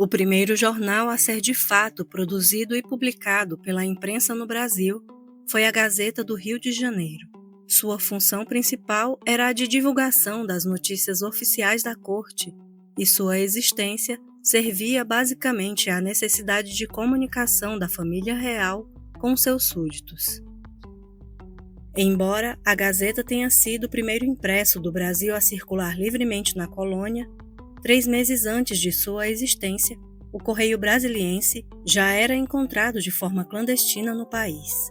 O primeiro jornal a ser de fato produzido e publicado pela imprensa no Brasil foi a Gazeta do Rio de Janeiro. Sua função principal era a de divulgação das notícias oficiais da corte, e sua existência servia basicamente à necessidade de comunicação da família real com seus súditos. Embora a Gazeta tenha sido o primeiro impresso do Brasil a circular livremente na colônia, 3 meses antes de sua existência, o Correio Brasiliense já era encontrado de forma clandestina no país.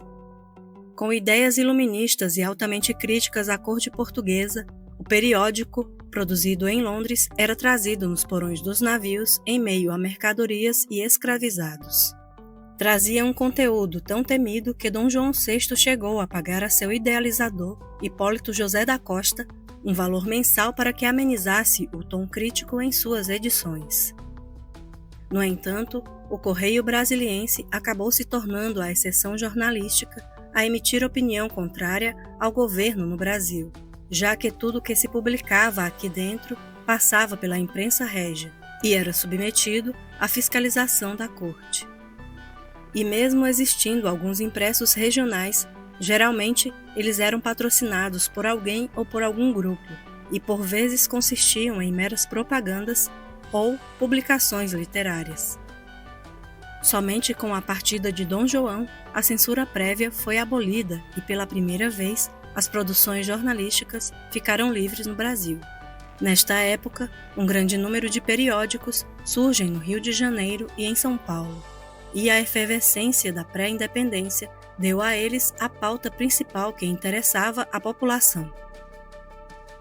Com ideias iluministas e altamente críticas à corte portuguesa, o periódico, produzido em Londres, era trazido nos porões dos navios em meio a mercadorias e escravizados. Trazia um conteúdo tão temido que Dom João VI chegou a pagar a seu idealizador, Hipólito José da Costa, um valor mensal para que amenizasse o tom crítico em suas edições. No entanto, o Correio Brasiliense acabou se tornando a exceção jornalística a emitir opinião contrária ao governo no Brasil, já que tudo que se publicava aqui dentro passava pela imprensa régia e era submetido à fiscalização da corte. E mesmo existindo alguns impressos regionais, geralmente eles eram patrocinados por alguém ou por algum grupo, e por vezes consistiam em meras propagandas ou publicações literárias. Somente com a partida de Dom João, a censura prévia foi abolida e pela primeira vez as produções jornalísticas ficaram livres no Brasil. Nesta época, um grande número de periódicos surgem no Rio de Janeiro e em São Paulo, e a efervescência da pré-independência deu a eles a pauta principal que interessava a população.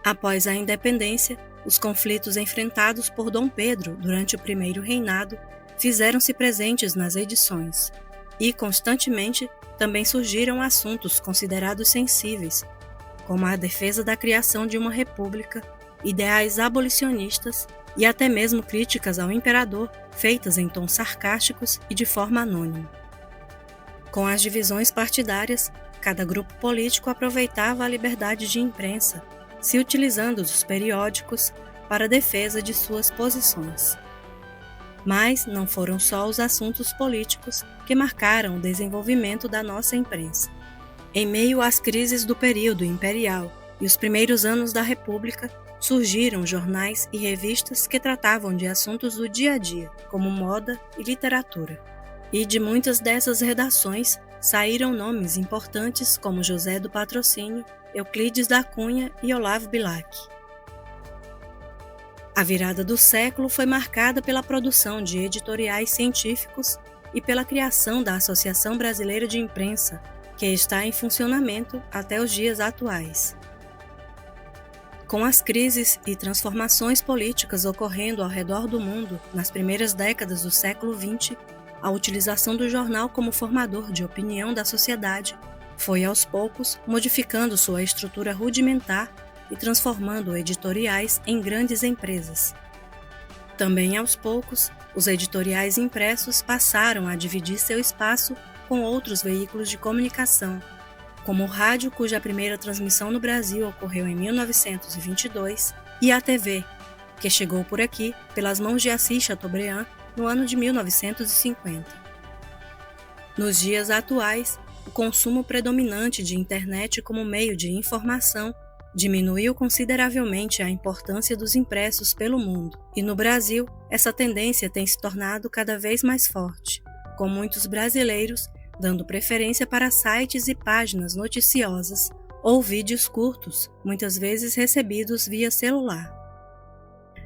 Após a independência, os conflitos enfrentados por Dom Pedro durante o primeiro reinado fizeram-se presentes nas edições, e constantemente também surgiram assuntos considerados sensíveis, como a defesa da criação de uma república, ideais abolicionistas e até mesmo críticas ao imperador feitas em tons sarcásticos e de forma anônima. Com as divisões partidárias, cada grupo político aproveitava a liberdade de imprensa, se utilizando dos periódicos para a defesa de suas posições. Mas não foram só os assuntos políticos que marcaram o desenvolvimento da nossa imprensa. Em meio às crises do período imperial e os primeiros anos da República, surgiram jornais e revistas que tratavam de assuntos do dia a dia, como moda e literatura. E de muitas dessas redações saíram nomes importantes como José do Patrocínio, Euclides da Cunha e Olavo Bilac. A virada do século foi marcada pela produção de editoriais científicos e pela criação da Associação Brasileira de Imprensa, que está em funcionamento até os dias atuais. Com as crises e transformações políticas ocorrendo ao redor do mundo nas primeiras décadas do século XX, a utilização do jornal como formador de opinião da sociedade foi aos poucos modificando sua estrutura rudimentar e transformando editoriais em grandes empresas. Também aos poucos, os editoriais impressos passaram a dividir seu espaço com outros veículos de comunicação, como o rádio, cuja primeira transmissão no Brasil ocorreu em 1922, e a TV, que chegou por aqui pelas mãos de Assis Chateaubriand no ano de 1950. Nos dias atuais, o consumo predominante de internet como meio de informação diminuiu consideravelmente a importância dos impressos pelo mundo, e no Brasil, essa tendência tem se tornado cada vez mais forte, com muitos brasileiros dando preferência para sites e páginas noticiosas ou vídeos curtos, muitas vezes recebidos via celular.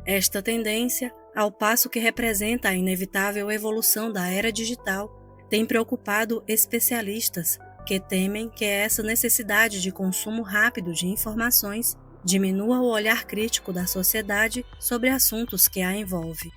Esta tendência, ao passo que representa a inevitável evolução da era digital, tem preocupado especialistas que temem que essa necessidade de consumo rápido de informações diminua o olhar crítico da sociedade sobre assuntos que a envolvem.